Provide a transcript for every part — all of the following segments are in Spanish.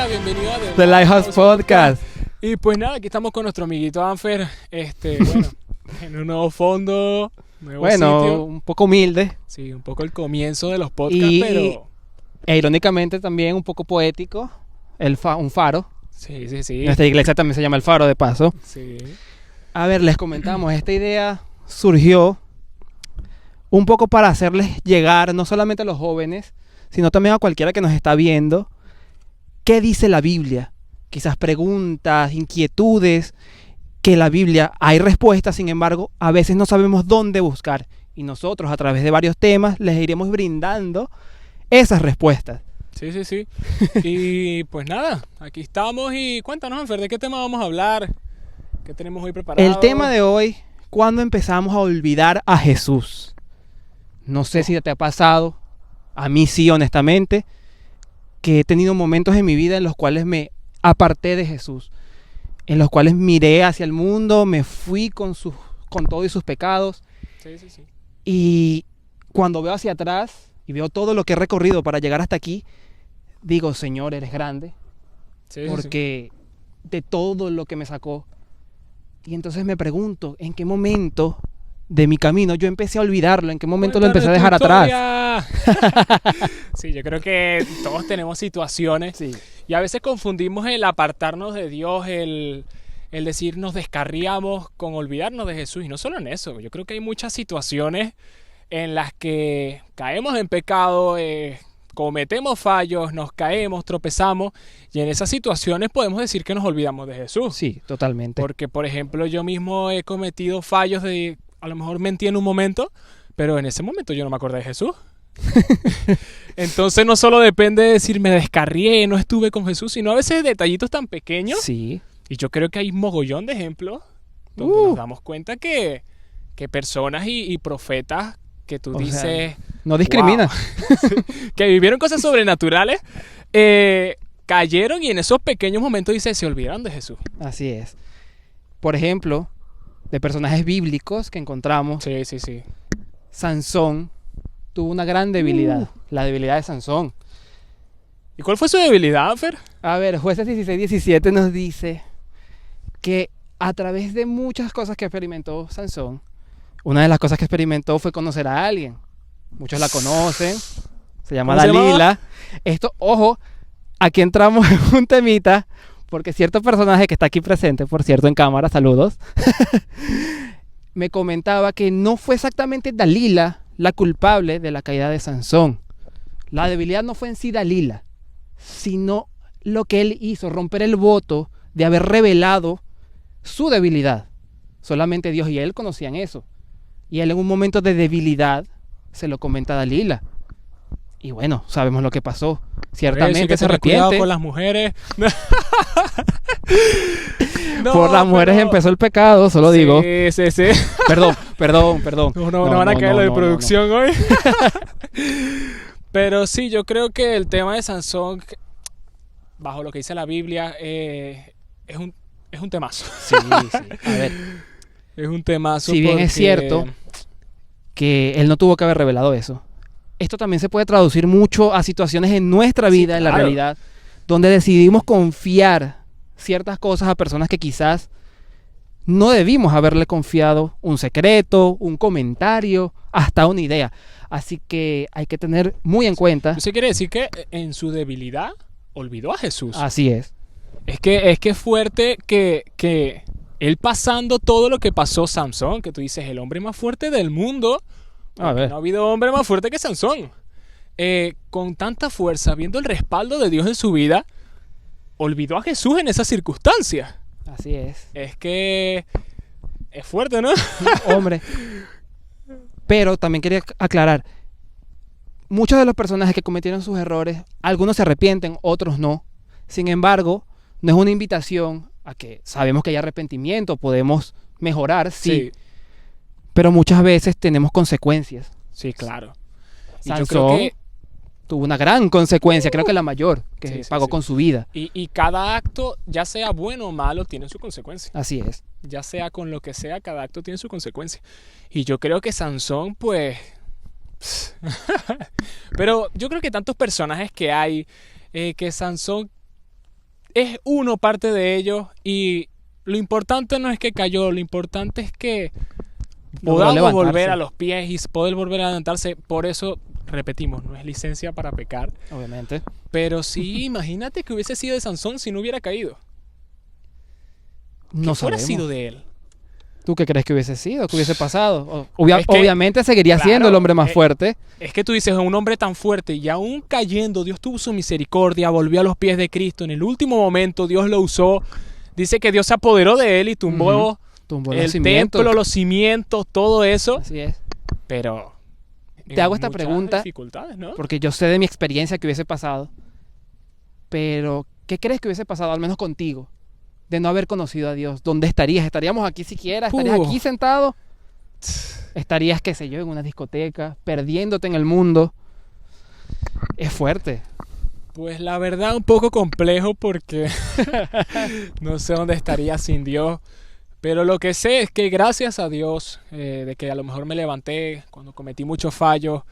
bienvenido a The Lighthouse Podcast. Y pues nada, aquí estamos con nuestro amiguito Anfer, bueno, en un nuevo fondo, nuevo sitio. Un poco humilde. Sí, un poco el comienzo de los podcasts, pero... irónicamente también un poco poético, un faro. Sí. Nuestra iglesia también se llama El Faro, de paso. Sí. A ver, les comentamos, esta idea surgió un poco para hacerles llegar, no solamente a los jóvenes, sino también a cualquiera que nos está viendo, qué dice la Biblia. Quizás preguntas, inquietudes, que la Biblia hay respuestas, sin embargo, a veces no sabemos dónde buscar. Y nosotros, a través de varios temas, les iremos brindando esas respuestas. Sí. Y pues nada, aquí estamos y cuéntanos, Anfer, ¿de qué tema vamos a hablar? ¿Qué tenemos hoy preparado? El tema de hoy, ¿cuándo empezamos a olvidar a Jesús? No sé si te ha pasado, a mí sí, honestamente, que he tenido momentos en mi vida en los cuales me aparté de Jesús, en los cuales miré hacia el mundo, me fui con todo y sus pecados. Sí. Y cuando veo hacia atrás y veo todo lo que he recorrido para llegar hasta aquí, digo, Señor, eres grande, porque de todo lo que me sacó. Y entonces me pregunto, ¿en qué momento de mi camino yo empecé a olvidarlo? ¿En qué momento lo empecé a dejar atrás? Sí, yo creo que todos tenemos situaciones. Sí. Y a veces confundimos el apartarnos de Dios, el decir nos descarriamos con olvidarnos de Jesús. Y no solo en eso, yo creo que hay muchas situaciones en las que caemos en pecado, cometemos fallos, nos caemos, tropezamos, y en esas situaciones podemos decir que nos olvidamos de Jesús. Sí, totalmente. Porque, por ejemplo, yo mismo he cometido fallos a lo mejor mentí en un momento, pero en ese momento yo no me acordé de Jesús. Entonces no solo depende de decir me descarrié, no estuve con Jesús, sino a veces detallitos tan pequeños. Sí. Y yo creo que hay mogollón de ejemplos donde nos damos cuenta que personas y profetas que tú dices... no discrimina. Wow, que vivieron cosas sobrenaturales, cayeron y en esos pequeños momentos se olvidaron de Jesús. Así es. Por ejemplo, de personajes bíblicos que encontramos. Sí. Sansón tuvo una gran debilidad. La debilidad de Sansón. ¿Y cuál fue su debilidad, Fer? A ver, Jueces 16-17 nos dice que a través de muchas cosas que experimentó Sansón, una de las cosas que experimentó fue conocer a alguien. Muchos la conocen. Se llama Dalila. Esto, ojo, aquí entramos en un temita, porque cierto personaje que está aquí presente, por cierto, en cámara, saludos, me comentaba que no fue exactamente Dalila la culpable de la caída de Sansón. La debilidad no fue en sí Dalila, sino lo que él hizo, romper el voto de haber revelado su debilidad. Solamente Dios y él conocían eso. Y él en un momento de debilidad se lo comenta a Dalila. Y bueno, sabemos lo que pasó. Ciertamente se arrepiente. Cuidado con las mujeres. Por las mujeres empezó el pecado, solo digo. Sí. Perdón. No van a caer lo de producción hoy. Pero sí, yo creo que el tema de Sansón, bajo lo que dice la Biblia, es un temazo. Sí. A ver. Es un temazo. Si bien es cierto que él no tuvo que haber revelado eso, esto también se puede traducir mucho a situaciones en nuestra vida, en la realidad, donde decidimos confiar ciertas cosas a personas que quizás no debimos haberle confiado un secreto, un comentario, hasta una idea. Así que hay que tener muy en cuenta. Eso quiere decir que en su debilidad olvidó a Jesús. Así es. Es que es fuerte que él pasando todo lo que pasó Sansón, que tú dices, el hombre más fuerte del mundo. A ver. No ha habido hombre más fuerte que Sansón. Con tanta fuerza, viendo el respaldo de Dios en su vida, olvidó a Jesús en esas circunstancias. Así es. Es que es fuerte, ¿no? Hombre. Pero también quería aclarar, muchos de los personajes que cometieron sus errores, algunos se arrepienten, otros no. Sin embargo, no es una invitación a que sabemos que hay arrepentimiento, podemos mejorar, sí. Pero muchas veces tenemos consecuencias. Sí, claro. Y Sansón, yo creo que tuvo una gran consecuencia, creo que la mayor, que pagó con su vida. Y cada acto, ya sea bueno o malo, tiene su consecuencia. Así es. Ya sea con lo que sea, cada acto tiene su consecuencia. Y yo creo que Sansón, pues... Pero yo creo que tantos personajes que hay, que Sansón es uno parte de ellos y lo importante no es que cayó, lo importante es que Logró podamos levantarse. volver a los pies y poder volver a levantarse. Por eso, repetimos, no es licencia para pecar. Obviamente. Pero sí, imagínate que hubiese sido de Sansón si no hubiera caído. No ¿Qué fuera sabemos. sido de él? ¿Tú qué crees que hubiese sido? ¿Qué hubiese pasado? Es que, Obviamente seguiría claro, siendo el hombre más fuerte. Es que tú dices, un hombre tan fuerte y aún cayendo, Dios tuvo su misericordia, volvió a los pies de Cristo. En el último momento Dios lo usó. Dice que Dios se apoderó de él y tumbó Tumbó los el cimientos. templo, los cimientos, todo eso. Así es. Pero Te hago esta muchas pregunta dificultades, ¿no? porque yo sé de mi experiencia que hubiese pasado. Pero, ¿qué crees que hubiese pasado, al menos contigo, de no haber conocido a Dios? ¿Dónde estarías? ¿Estaríamos aquí siquiera? ¿Estarías aquí sentado? ¿Estarías, qué sé yo, en una discoteca, perdiéndote en el mundo? Es fuerte. Pues la verdad un poco complejo porque no sé dónde estaría sin Dios. Pero lo que sé es que gracias a Dios, de que a lo mejor me levanté cuando cometí muchos fallos,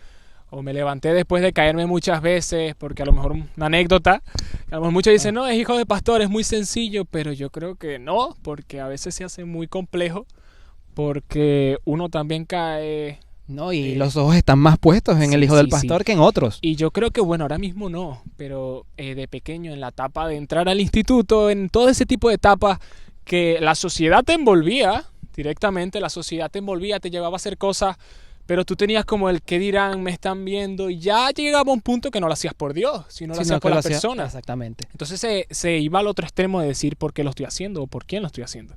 o me levanté después de caerme muchas veces, porque a lo mejor una anécdota, a lo mejor muchos dicen, no, es hijo de pastor, es muy sencillo, pero yo creo que no, porque a veces se hace muy complejo, porque uno también cae. No, y los ojos están más puestos en el hijo del pastor que en otros. Y yo creo que, bueno, ahora mismo no, pero de pequeño, en la etapa de entrar al instituto, en todo ese tipo de etapas que la sociedad te envolvía directamente, la sociedad te envolvía, te llevaba a hacer cosas, pero tú tenías como el que dirán, me están viendo, y ya llegaba a un punto que no lo hacías por Dios, sino lo hacías por las personas. Exactamente. Entonces se iba al otro extremo de decir por qué lo estoy haciendo o por quién lo estoy haciendo.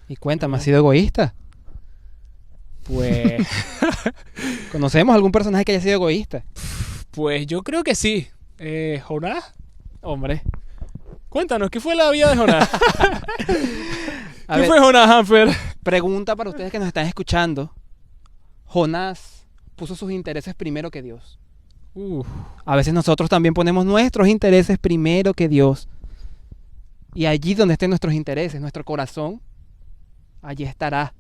Y cuéntame, ¿has sido egoísta? Pues, ¿Conocemos algún personaje que haya sido egoísta? pues yo creo que sí. ¿Jonás? Hombre. Cuéntanos, ¿qué fue la vida de Jonás? A ¿Qué ver, fue Jonás, Hanfer? pregunta para ustedes que nos están escuchando. Jonás puso sus intereses primero que Dios. A veces nosotros también ponemos nuestros intereses primero que Dios. Y allí donde estén nuestros intereses, nuestro corazón, allí estará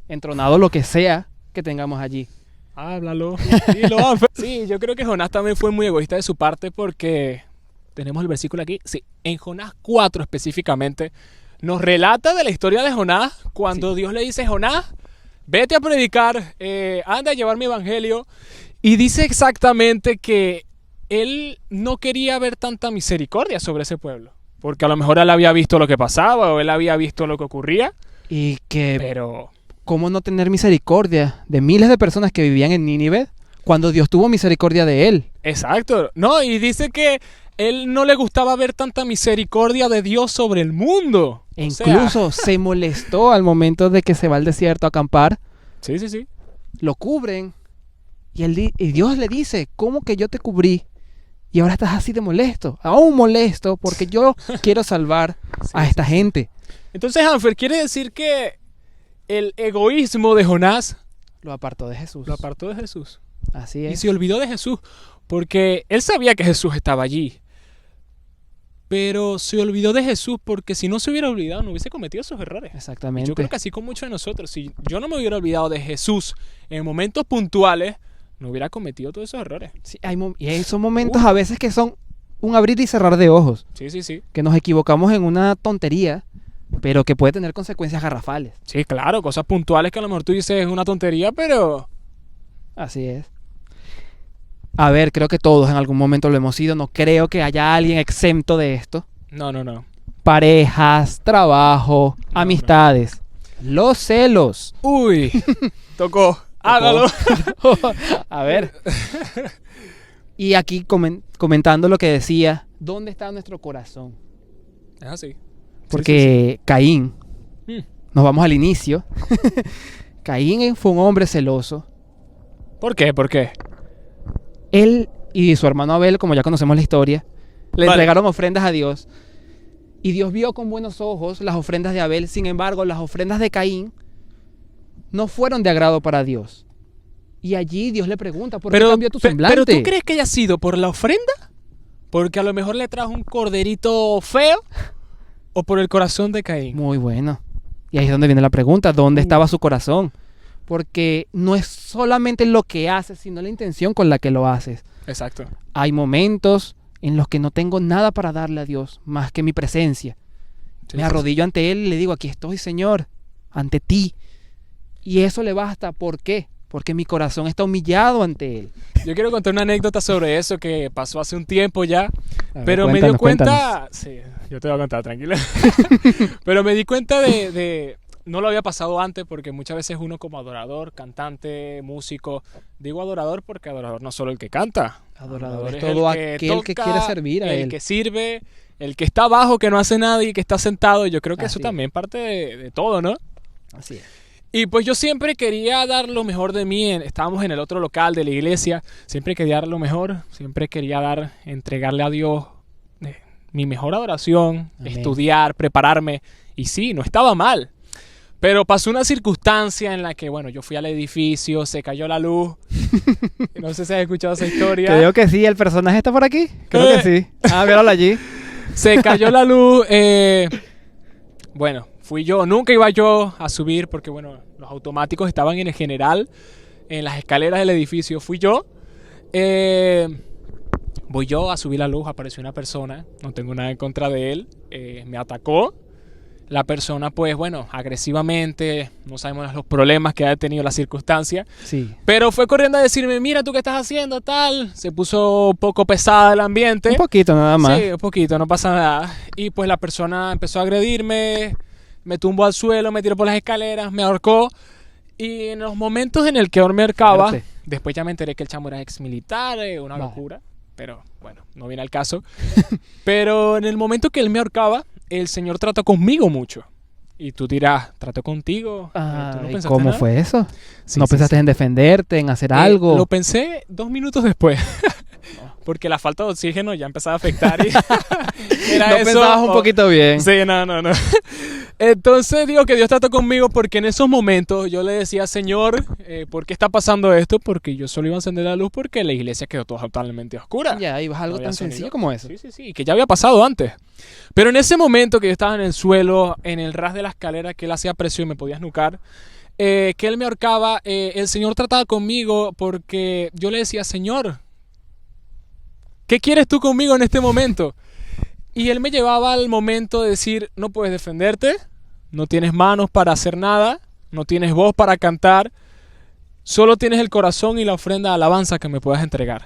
entronado lo que sea que tengamos allí. Háblalo. Dilo, Hanfer. Sí, yo creo que Jonás también fue muy egoísta de su parte porque tenemos el versículo aquí. Sí, en Jonás 4 específicamente nos relata de la historia de Jonás cuando Dios le dice, Jonás, vete a predicar, anda a llevar mi evangelio. Y dice exactamente que él no quería ver tanta misericordia sobre ese pueblo. Porque a lo mejor él había visto lo que pasaba o él había visto lo que ocurría. Y que, Pero ¿cómo no tener misericordia de miles de personas que vivían en Nínive cuando Dios tuvo misericordia de él? exacto. No, y dice que él no le gustaba ver tanta misericordia de Dios sobre el mundo. E O sea, incluso se molestó al momento de que se va al desierto a acampar. sí, sí, sí. Lo cubren. Y Dios le dice, ¿cómo que yo te cubrí? Y ahora estás así de molesto. Aún molesto porque yo quiero salvar a esta gente. Entonces, Hanfer, quiere decir que el egoísmo de Jonás Lo apartó de Jesús. lo apartó de Jesús. Así Y es. se olvidó de Jesús. Porque él sabía que Jesús estaba allí. Pero se olvidó de Jesús porque si no se hubiera olvidado no hubiese cometido esos errores. Exactamente. Yo creo que así con muchos de nosotros. Si yo no me hubiera olvidado de Jesús en momentos puntuales, no hubiera cometido todos esos errores. Sí, son momentos a veces que son un abrir y cerrar de ojos. Sí, sí, sí. Que nos equivocamos en una tontería, pero que puede tener consecuencias garrafales. Sí, claro, cosas puntuales que a lo mejor tú dices es una tontería, pero Así es. A ver, creo que todos en algún momento lo hemos sido. No creo que haya alguien exento de esto. no, no, no. Parejas, trabajo, amistades. Los celos. Uy, tocó. Hágalo. A ver. Y aquí comentando lo que decía, ¿dónde está nuestro corazón? Es así. Porque Caín, Sí, sí. nos vamos al inicio. Caín fue un hombre celoso. ¿Por qué? ¿Por qué? Él y su hermano Abel, como ya conocemos la historia, le Vale. entregaron ofrendas a Dios. Y Dios vio con buenos ojos las ofrendas de Abel. Sin embargo, las ofrendas de Caín no fueron de agrado para Dios. Y allí Dios le pregunta, ¿por qué cambió tu semblante? Pero ¿tú crees que haya sido por la ofrenda? Porque a lo mejor le trajo un corderito feo o por el corazón de Caín. Muy bueno. Y ahí es donde viene la pregunta, ¿dónde estaba su corazón? Porque no es solamente lo que haces, sino la intención con la que lo haces. Exacto. Hay momentos en los que no tengo nada para darle a Dios más que mi presencia. Sí, Me sí, arrodillo ante Él y le digo, aquí estoy, Señor, ante ti. Y eso le basta. ¿Por qué? Porque mi corazón está humillado ante Él. sí. Yo quiero contar una anécdota sobre eso que pasó hace un tiempo ya, A ver, pero me dio cuéntanos. cuenta... Sí, yo te voy a contar, tranquila. Pero me di cuenta no lo había pasado antes porque muchas veces uno como adorador, cantante, músico, digo adorador porque adorador no es solo el que canta. Adorador es el todo que aquel que toca, quiere servir a el Él. que sirve, el que está abajo, que no hace nada y que está sentado. Yo creo que eso Así es. también parte de todo, ¿no? Así es. Y pues yo siempre quería dar lo mejor de mí. Estábamos en el otro local de la iglesia. Siempre quería dar lo mejor. Siempre quería entregarle a Dios mi mejor adoración, Amén. estudiar, prepararme. Y sí, no estaba mal. Pero pasó una circunstancia en la que, bueno, yo fui al edificio, se cayó la luz. No sé si has escuchado esa historia. Creo que sí, el personaje está por aquí. Creo que sí. Ah, míralo allí. Se cayó la luz. Bueno, fui yo. Nunca iba yo a subir porque, bueno, los automáticos estaban en el general, en las escaleras del edificio. Fui yo. Voy yo a subir la luz. Apareció una persona. No tengo nada en contra de él. Me atacó. La persona, pues, bueno, agresivamente. No sabemos los problemas que haya tenido la circunstancia. Sí. Pero fue corriendo a decirme, mira, ¿tú qué estás haciendo? Tal. Se puso un poco pesada el ambiente. Un poquito nada más. Sí, un poquito, no pasa nada. Y pues la persona empezó a agredirme, me tumbó al suelo, me tiró por las escaleras, me ahorcó. Y en los momentos en el que él me ahorcaba, Fuerte. después ya me enteré que el chamo era ex militar, una Vale. locura. Pero bueno, no viene al caso. Pero en el momento que él me ahorcaba, el Señor trató conmigo mucho. Y tú dirás, ¿trató contigo? ¿Tú no Ay, pensaste ¿cómo nada? fue eso? Sí, ¿No sí, pensaste sí. en defenderte, en hacer algo? Lo pensé 2 minutos después. Porque la falta de oxígeno ya empezaba a afectar. Y era ¿No eso, pensabas un o- poquito bien? Sí, no. Entonces digo que Dios trató conmigo porque en esos momentos yo le decía, Señor, ¿por qué está pasando esto? Porque yo solo iba a encender la luz porque la iglesia quedó totalmente oscura. Ya, ibas a algo No había tan sonido. sencillo como eso. Sí, que ya había pasado antes. Pero en ese momento que yo estaba en el suelo, en el ras de la escalera, que él hacía presión y me podía esnucar, que él me ahorcaba, el Señor trataba conmigo porque yo le decía, Señor, ¿qué quieres tú conmigo en este momento? Y él me llevaba al momento de decir, no puedes defenderte, no tienes manos para hacer nada, no tienes voz para cantar, solo tienes el corazón y la ofrenda de alabanza que me puedas entregar.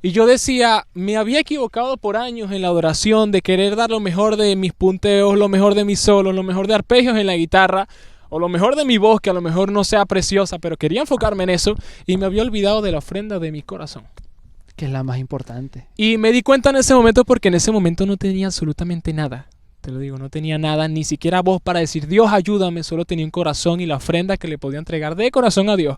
Y yo decía, me había equivocado por años en la adoración de querer dar lo mejor de mis punteos, lo mejor de mis solos, lo mejor de arpegios en la guitarra, o lo mejor de mi voz, que a lo mejor no sea preciosa, pero quería enfocarme en eso y me había olvidado de la ofrenda de mi corazón. Que es la más importante. Y me di cuenta en ese momento porque en ese momento no tenía absolutamente nada. Te lo digo, no tenía nada, ni siquiera voz para decir Dios ayúdame, solo tenía un corazón y la ofrenda que le podía entregar de corazón a Dios.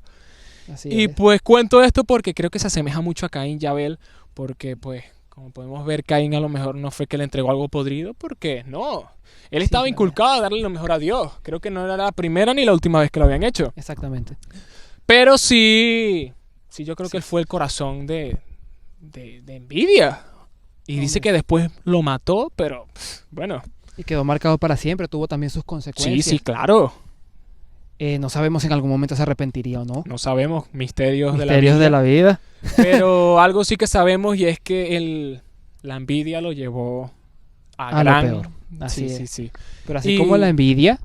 Así Y es. pues cuento esto porque creo que se asemeja mucho a Caín y Abel, porque pues como podemos ver Caín a lo mejor no fue que le entregó algo podrido, porque no, él Sí, estaba claro. inculcado a darle lo mejor a Dios. Creo que no era la primera ni la última vez que lo habían hecho. Exactamente. Pero sí yo creo que él fue el corazón de envidia. Y dice Hombre. que después lo mató, pero bueno, Y quedó marcado para siempre. Tuvo también sus sí, consecuencias. claro. No sabemos si en algún momento se arrepentiría o no. No sabemos misterios Misterios de de la vida. Pero algo sí que sabemos y es que la envidia lo llevó a A lo gran... peor. Así sí, es. sí. Pero así Y- como la envidia,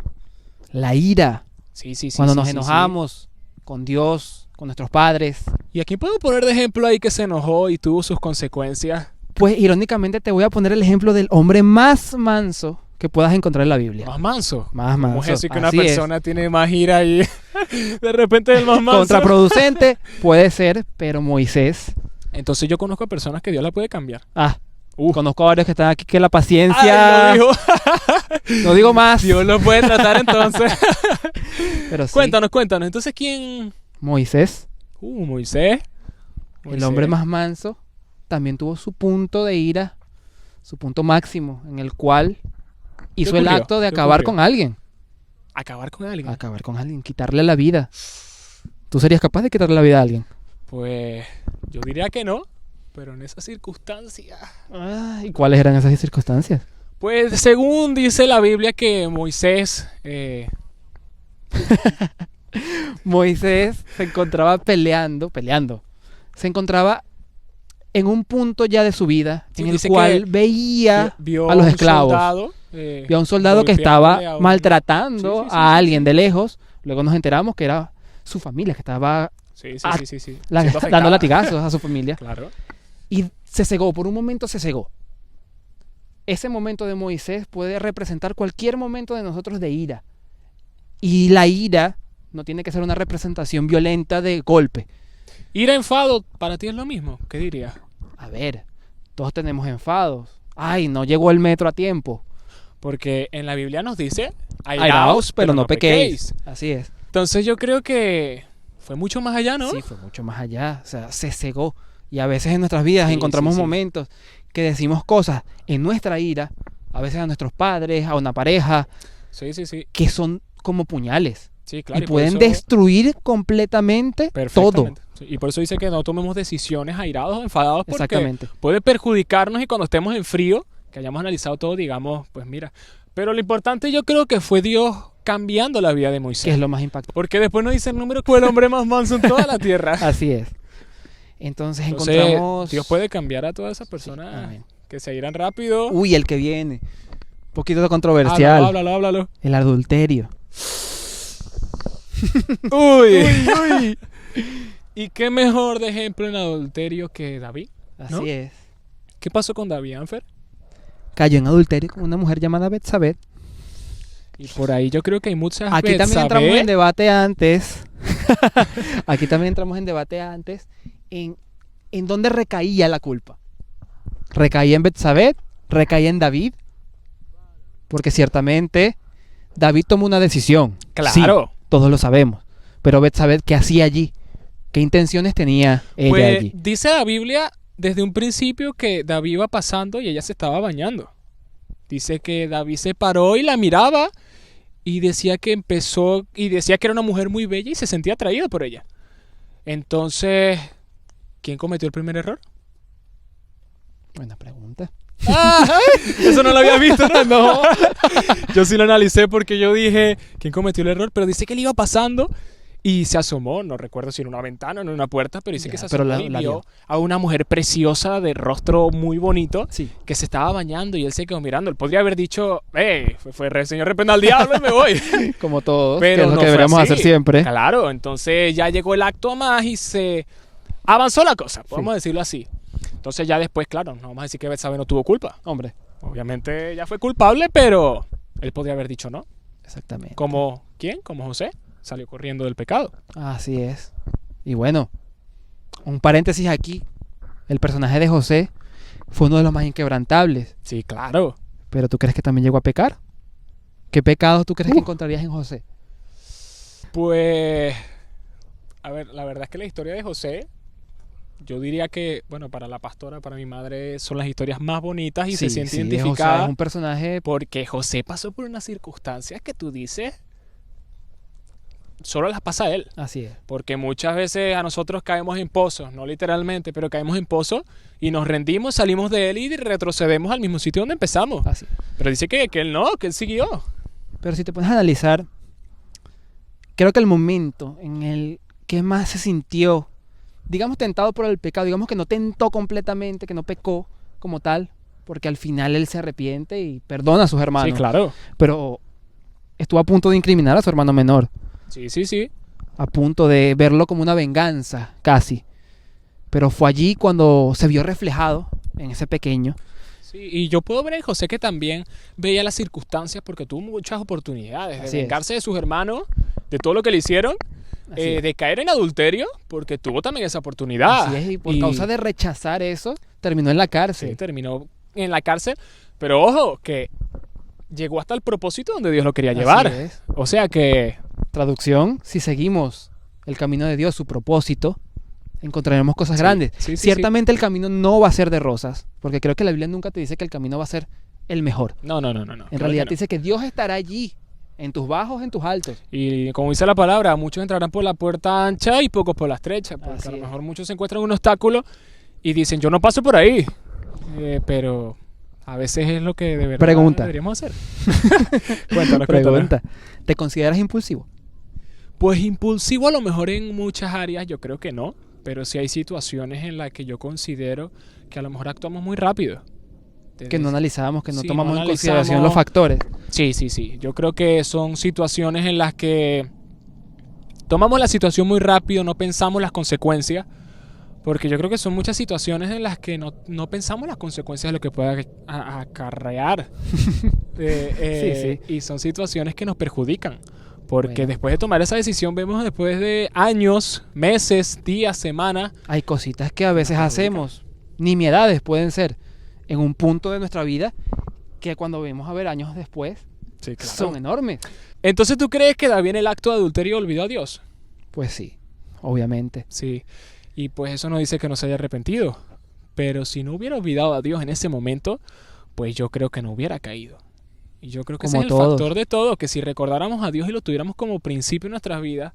la ira. Sí, sí, sí. Cuando sí, nos sí, enojamos con Dios, con nuestros padres. sí. Y aquí puedo poner de ejemplo ahí que se enojó y tuvo sus consecuencias. Pues irónicamente te voy a poner el ejemplo del hombre más manso que puedas encontrar en la Biblia. Más manso. Más ¿Cómo manso. es eso que una Así es. persona tiene más ira y de repente es el más manso? Contraproducente puede ser, pero Moisés. Entonces yo conozco a personas que Dios la puede cambiar. Conozco a varios que están aquí que la Ay, paciencia. lo dijo. No digo más. Dios lo puede tratar entonces. Pero sí, Cuéntanos. Entonces, ¿quién? Moisés, Moisés. el hombre más manso, también tuvo su punto de ira, su punto máximo, en el cual hizo el ocurrió? acto de ¿Qué acabar ocurrió? con alguien. Acabar con alguien. Acabar con alguien, quitarle la vida. ¿Tú serías capaz de quitarle la vida a alguien? Pues yo diría que no, pero en esas circunstancias. ¿Y cuáles eran esas circunstancias? Pues según dice la Biblia que Moisés, Moisés se encontraba peleando. Se encontraba en un punto ya de su vida Sí, en el dice cual que veía vio a los un esclavos. soldado, Vio a un soldado que golpeándole a estaba un- maltratando Sí, sí, sí, a sí, alguien sí. de lejos. Luego nos enteramos que era su familia, que estaba Sí, sí, Ah, sí, sí, sí. la- Siendo dando afectada. latigazos a su familia. Claro. Y se cegó, por un momento se cegó. Ese momento de Moisés puede representar cualquier momento de nosotros de ira. Y la ira no tiene que ser una representación violenta de golpe. Ir a enfado, ¿para ti es lo mismo? ¿Qué dirías? A ver, todos tenemos enfados. Ay, no llegó el metro a tiempo. Porque en la Biblia nos dice, Airaos, pero no pequéis. Así es. Entonces yo creo que fue mucho más allá, ¿no? Sí, fue mucho más allá. O sea, se cegó. Y a veces en nuestras vidas Sí, encontramos sí, sí. momentos que decimos cosas en nuestra ira, a veces a nuestros padres, a una pareja, Sí, sí, sí. que son como puñales. Sí, claro. Y por pueden eso- destruir completamente todo. Perfectamente. Sí, y por eso dice que no tomemos decisiones airados o enfadados porque Exactamente. puede perjudicarnos y cuando estemos en frío, que hayamos analizado todo, digamos, pues mira. Pero lo importante yo creo que fue Dios cambiando la vida de Que Moisés. es lo más impactante. Porque después nos dice el número que fue el hombre más manso en toda la tierra. Así es. Entonces Entonces, encontramos... Dios puede cambiar a todas esas personas amén. que se irán rápido. Uy, el que viene. Un poquito controversial. Háblalo. El adulterio. Uy, uy. ¿Y qué mejor de ejemplo en adulterio que David? Así ¿No? es. ¿Qué pasó con David, Anfer? Cayó en adulterio con una mujer llamada Betsabé. Y por ahí yo creo que hay muchas Aquí también Betsabé. entramos en debate antes. Aquí también entramos en debate antes. En dónde recaía la culpa. ¿Recaía en Betsabé? ¿Recaía en David? Porque ciertamente David tomó una decisión. Claro. Sí, todos lo sabemos. Pero Betsabé, ¿qué hacía allí? ¿Qué intenciones tenía ella Pues allí? dice la Biblia desde un principio que David iba pasando y ella se estaba bañando. Dice que David se paró y la miraba y decía que era una mujer muy bella y se sentía atraído por ella. Entonces, ¿quién cometió el primer error? Buena pregunta. ¡Ah! Eso no lo había visto, ¿no? No. Yo sí lo analicé porque yo dije, ¿quién cometió el error? Pero dice que él iba pasando y se asomó, no recuerdo si en una ventana o en una puerta, pero dice Ya, que se pero asomó la y vio. vio a una mujer preciosa de rostro muy bonito Sí. que se estaba bañando y él se quedó mirando. Él podría haber dicho, señor, reprenda al diablo y me voy. Como todos, Pero que es lo no que fue deberíamos así. hacer siempre. Claro, entonces ya llegó el acto más y se avanzó la cosa, podemos decirlo así. Entonces ya después, claro, no vamos a decir que Betsabé no tuvo culpa. Hombre, Obviamente ella fue culpable, pero él podría haber dicho no. exactamente. Como ¿quién? Como José. Salió corriendo del pecado. Así es. Y bueno, un paréntesis aquí. El personaje de José fue uno de los más inquebrantables. Sí, claro. Pero ¿tú crees que también llegó a pecar? ¿Qué pecados tú crees que encontrarías en José? Pues, a ver, la verdad es que la historia de José, yo diría que, bueno, para la pastora, para mi madre, son las historias más bonitas y se siente José identificada. es un personaje... Porque José pasó por unas circunstancias que tú dices, solo las pasa él. Así es. Porque muchas veces a nosotros caemos en pozos, no literalmente, pero caemos en pozos y nos rendimos, salimos de él y retrocedemos al mismo sitio donde empezamos. Así es. Pero dice que él no, que él siguió. Pero si te pones a analizar, creo que el momento en el que más se sintió, digamos, tentado por el pecado, digamos que no tentó completamente, que no pecó como tal, porque al final él se arrepiente y perdona a sus hermanos. Sí, claro. Pero estuvo a punto de incriminar a su hermano menor, Sí, sí, sí. a punto de verlo como una venganza, casi. Pero fue allí cuando se vio reflejado en ese pequeño. Sí, y yo puedo ver en José que también veía las circunstancias porque tuvo muchas oportunidades de Así es. vengarse de sus hermanos, de todo lo que le hicieron, Así es. de caer en adulterio, porque tuvo también esa oportunidad. Así es, y por causa de rechazar eso, terminó en la Sí, cárcel. terminó en la cárcel, pero ojo, que llegó hasta el propósito donde Dios lo quería llevar. Así es. O sea que, Traducción, si seguimos el camino de Dios, su propósito, encontraremos cosas Sí, grandes. sí, sí, Ciertamente el camino no va a ser de rosas, porque creo que la Biblia nunca te dice que el camino va a ser el mejor. no. En realidad te dice que Dios estará allí, en tus bajos, en tus altos. Y como dice la palabra, muchos entrarán por la puerta ancha y pocos por la estrecha, porque Así a lo es. mejor muchos se encuentran un obstáculo y dicen, yo no paso por ahí. Pero a veces es lo que de verdad Pregunta. deberíamos hacer. Cuéntanos. Pregunta, ¿te consideras impulsivo? Pues impulsivo a lo mejor en muchas áreas, yo creo que no. pero sí hay situaciones en las que yo considero que a lo mejor actuamos muy rápido. Que no analizamos, que no Sí, tomamos no en consideración los analizamos. factores. Sí. Yo creo que son situaciones en las que tomamos la situación muy rápido, no pensamos las consecuencias, porque yo creo que son muchas situaciones en las que no pensamos las consecuencias de lo que pueda acarrear. Sí. Y son situaciones que nos perjudican, porque Bueno. después de tomar esa decisión vemos después de años, meses, días, semanas. Hay cositas que a veces Nos hacemos, nimiedades pueden ser, en un punto de nuestra vida que cuando vemos a ver años después Sí, claro. son enormes. Entonces, ¿tú crees que David en el acto de adulterio olvidó a Dios? Pues sí, obviamente. Sí. Y pues eso no dice que no se haya arrepentido. Pero si no hubiera olvidado a Dios en ese momento, pues yo creo que no hubiera caído. Y yo creo que ese Como es el todos. factor de todo, que si recordáramos a Dios y lo tuviéramos como principio en nuestras vidas,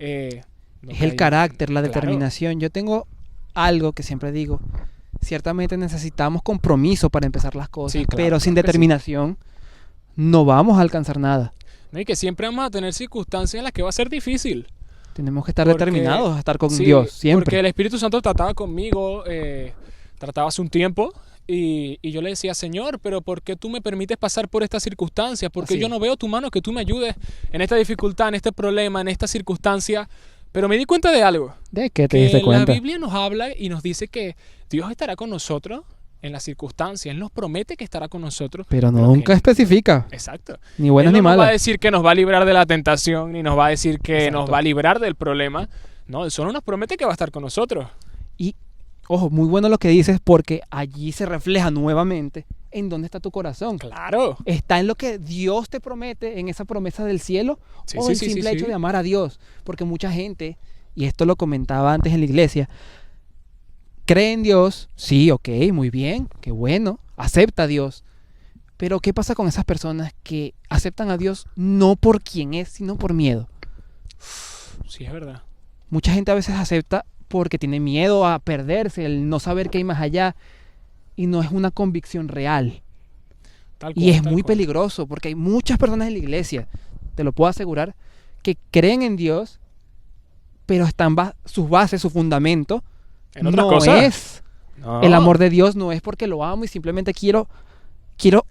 no Es el caería. carácter, la Claro. determinación. Yo tengo algo que siempre digo. Ciertamente necesitamos compromiso para empezar las cosas, Sí, claro, pero sin claro que sí. determinación no vamos a alcanzar nada. ¿No? Y que siempre vamos a tener circunstancias en las que va a ser difícil. Tenemos que estar Porque- determinados a estar con Sí, Dios Porque siempre. el Espíritu Santo trataba conmigo, trataba hace un tiempo, y yo le decía, Señor, pero ¿por qué tú me permites pasar por estas circunstancias? Porque Así yo es. no veo tu mano, que tú me ayudes en esta dificultad, en este problema, en esta circunstancia. Pero me di cuenta de algo, ¿De qué te que diste la cuenta? Biblia nos habla y nos dice que Dios estará con nosotros en las circunstancias. Él nos promete que estará con nosotros. Pero pero nunca que- especifica, Exacto. ni buenas Él no ni nos va a malas. decir que nos va a librar de la tentación, ni nos va a decir que Exacto. nos va a librar del problema. No, Él solo nos promete que va a estar con nosotros. Y, ojo, muy bueno lo que dices porque allí se refleja nuevamente en dónde está tu corazón. Claro. Está en lo que Dios te promete, en esa promesa del cielo, Sí, o sí, el sí, simple sí, hecho sí. de amar a Dios. Porque mucha gente, y esto lo comentaba antes en la iglesia, cree en Dios, sí, ok, muy bien, qué bueno, acepta a Dios. Pero ¿qué pasa con esas personas que aceptan a Dios no por quien es, sino por miedo? Sí, es verdad. Mucha gente a veces acepta porque tiene miedo a perderse, el no saber qué hay más allá, y no es una convicción real. Tal Y cual, es tal muy cual. peligroso porque hay muchas personas en la iglesia, te lo puedo asegurar, que creen en Dios, pero están sus bases, su fundamento, En otras no cosas. es No. el amor de Dios, no es porque lo amo y simplemente quiero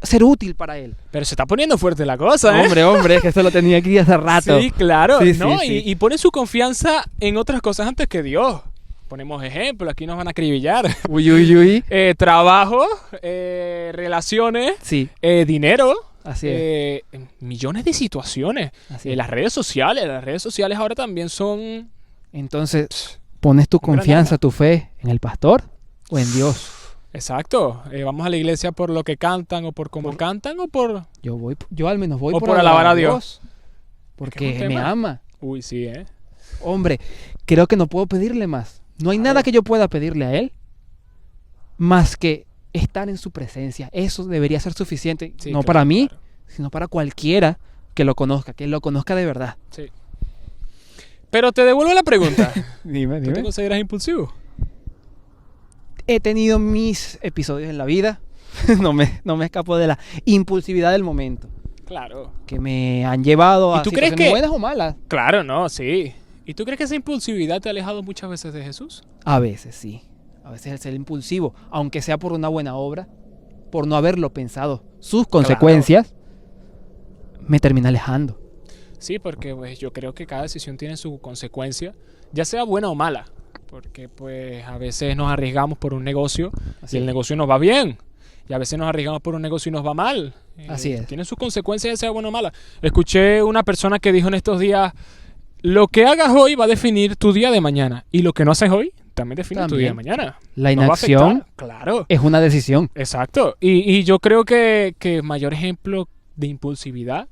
ser útil para Él. Pero se está poniendo fuerte la cosa, ¿eh? Hombre, que eso lo tenía aquí hace rato. Sí, claro. Sí, ¿no? sí, sí. Y pone su confianza en otras cosas antes que Dios. Ponemos ejemplos, aquí nos van a acribillar. Uy. Trabajo, relaciones, Sí, dinero, así es. millones de situaciones. Así es. Las redes sociales ahora también son... Entonces, ¿pones tu Un gran confianza, arma. tu fe en el pastor o en Dios? Exacto. Vamos a la iglesia por lo que cantan o por cómo cantan o por... Yo al menos voy O por alabar a Dios. porque Es que es un me tema. ama. Uy, sí, ¿eh? Hombre, creo que no puedo pedirle más. No hay A nada ver. que yo pueda pedirle a Él más que estar en su presencia. Eso debería ser suficiente, Sí, no claro, para mí, claro. sino para cualquiera que lo conozca de verdad. Sí. Pero te devuelvo la pregunta. Dime, ¿Tú te consideras impulsivo? He tenido mis episodios en la vida, no me escapo de la impulsividad del momento, Claro. que me han llevado ¿Y a tú crees situaciones que- buenas o malas. Claro, no, sí. ¿Y tú crees que esa impulsividad te ha alejado muchas veces de Jesús? A veces sí, a veces el ser impulsivo, aunque sea por una buena obra, por no haberlo pensado, sus consecuencias, me termina alejando. Sí, porque pues yo creo que cada decisión tiene su consecuencia, ya sea buena o mala. Porque pues a veces nos arriesgamos por un negocio Así y el es. negocio nos va bien. Y a veces nos arriesgamos por un negocio y nos va mal. Así es. Tiene sus consecuencias, ya sea buena o mala. Escuché una persona que dijo en estos días, lo que hagas hoy va a definir tu día de mañana. Y lo que no haces hoy también define tu día de También. mañana. La Nos va a afectar, inacción claro. es una decisión. Exacto. Y yo creo que mayor ejemplo de impulsividad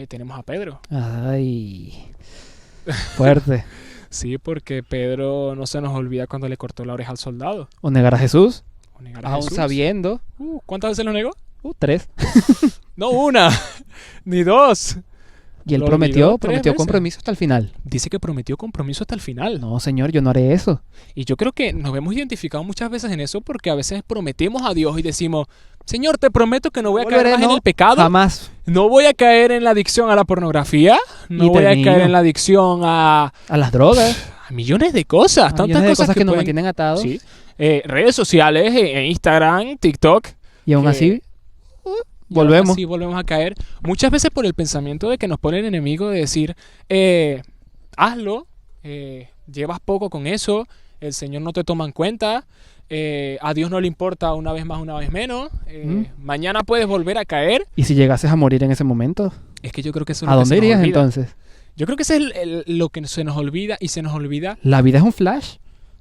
tenemos a Pedro. Ay, fuerte. Sí, porque Pedro no se nos olvida cuando le cortó la oreja al soldado. O negar a Jesús, O negar a aún Jesús. sabiendo. ¿Cuántas veces lo negó? 3. No una, ni dos. Y él Lo prometió olvidó 3 veces. compromiso hasta el final. Dice que prometió compromiso hasta el final. No, señor, yo no haré eso. Y yo creo que nos vemos identificados muchas veces en eso porque a veces prometemos a Dios y decimos, Señor, te prometo que no voy a caer Volveré, más en no, el pecado. Jamás No voy a caer en la adicción a la pornografía. No Y voy a termino. caer en la adicción a a las drogas. A millones de cosas, A tantas millones de cosas que nos pueden- mantienen atados. Sí. Redes sociales, Instagram, TikTok. Y aún que- así, y volvemos. así volvemos a caer. Muchas veces por el pensamiento de que nos ponen enemigo de decir, hazlo, llevas poco con eso, el Señor no te toma en cuenta, a Dios no le importa una vez más, una vez menos, mañana puedes volver a caer. ¿Y si llegases a morir en ese momento? Es que yo creo que eso es ¿A lo que se dónde nos irías olvida. entonces? Yo creo que eso es lo que se nos olvida y se nos olvida La vida es un flash.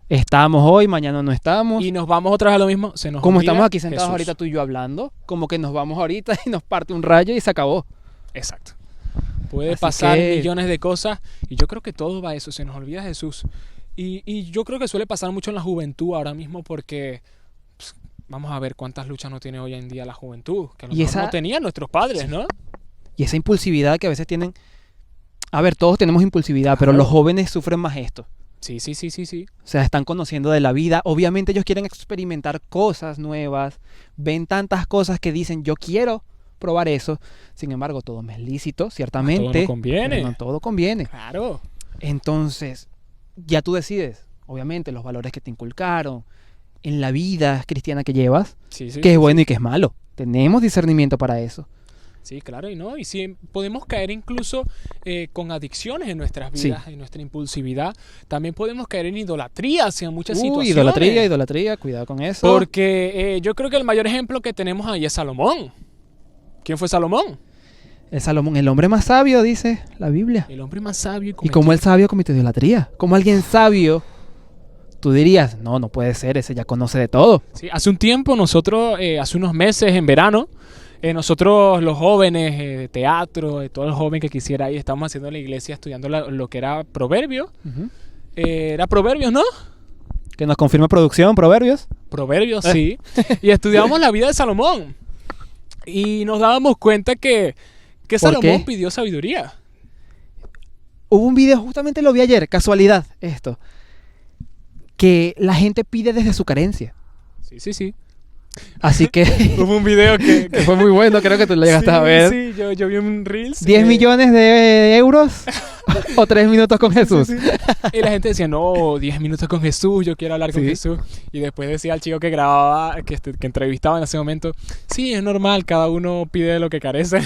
Estamos hoy, mañana no estamos. y nos vamos otra vez a lo mismo. Se nos Como olvida estamos aquí sentados Jesús. ahorita tú y yo hablando, como que nos vamos ahorita y nos parte un rayo y se acabó. Exacto. Puede Así pasar que- millones de cosas y yo creo que todo va a eso, se nos olvida Jesús. Y yo creo que suele pasar mucho en la juventud ahora mismo porque pues, vamos a ver cuántas luchas no tiene hoy en día la juventud, que a lo Y mejor esa- no tenían nuestros padres, ¿no? Y esa impulsividad que a veces tienen... A ver, todos tenemos impulsividad, pero Claro. los jóvenes sufren más esto. Sí, sí, sí, sí, sí. O sea, están conociendo de la vida. Obviamente ellos quieren experimentar cosas nuevas. Ven tantas cosas que dicen, yo quiero probar eso. Sin embargo, todo me es lícito, ciertamente. no conviene. Pero no todo conviene. Claro. Entonces, ya tú decides, obviamente, los valores que te inculcaron en la vida cristiana que llevas, Sí, sí. qué sí, es bueno y qué es malo. Tenemos discernimiento para eso. Sí, claro, y no, y sí, podemos caer incluso con adicciones en nuestras Sí. vidas, en nuestra impulsividad. También podemos caer en idolatría hacia muchas Uy, situaciones. idolatría, cuidado con eso. Porque yo creo que el mayor ejemplo que tenemos ahí es Salomón. ¿Quién fue Salomón? El Salomón, el hombre más sabio, dice la Biblia. El hombre más sabio. Y como el sabio cometió idolatría. Como alguien sabio, tú dirías, no, no puede ser, ese ya conoce de todo. Sí, hace un tiempo nosotros, hace unos meses en verano, nosotros los jóvenes de teatro, todo el joven que quisiera ir, estábamos haciendo en la iglesia estudiando lo que era Proverbios. Era Proverbios, ¿no? Que nos confirma producción, Proverbios. Proverbios, sí. Y estudiamos la vida de Salomón. Y nos dábamos cuenta que ¿Por Salomón qué? pidió sabiduría. Hubo un video, justamente lo vi ayer, casualidad, esto. Que la gente pide desde su carencia. Sí, sí, sí. Así que Hubo un video que fue muy bueno, creo que tú lo llegaste sí, a ver. Sí, yo vi un Reels. 10 millones de euros o 3 minutos con Jesús. Sí, sí. Y la gente decía, no, 10 minutos con Jesús, yo quiero hablar con Sí. Jesús. Y después decía al chico que grababa, que entrevistaba en ese momento, sí, es normal, cada uno pide lo que carece.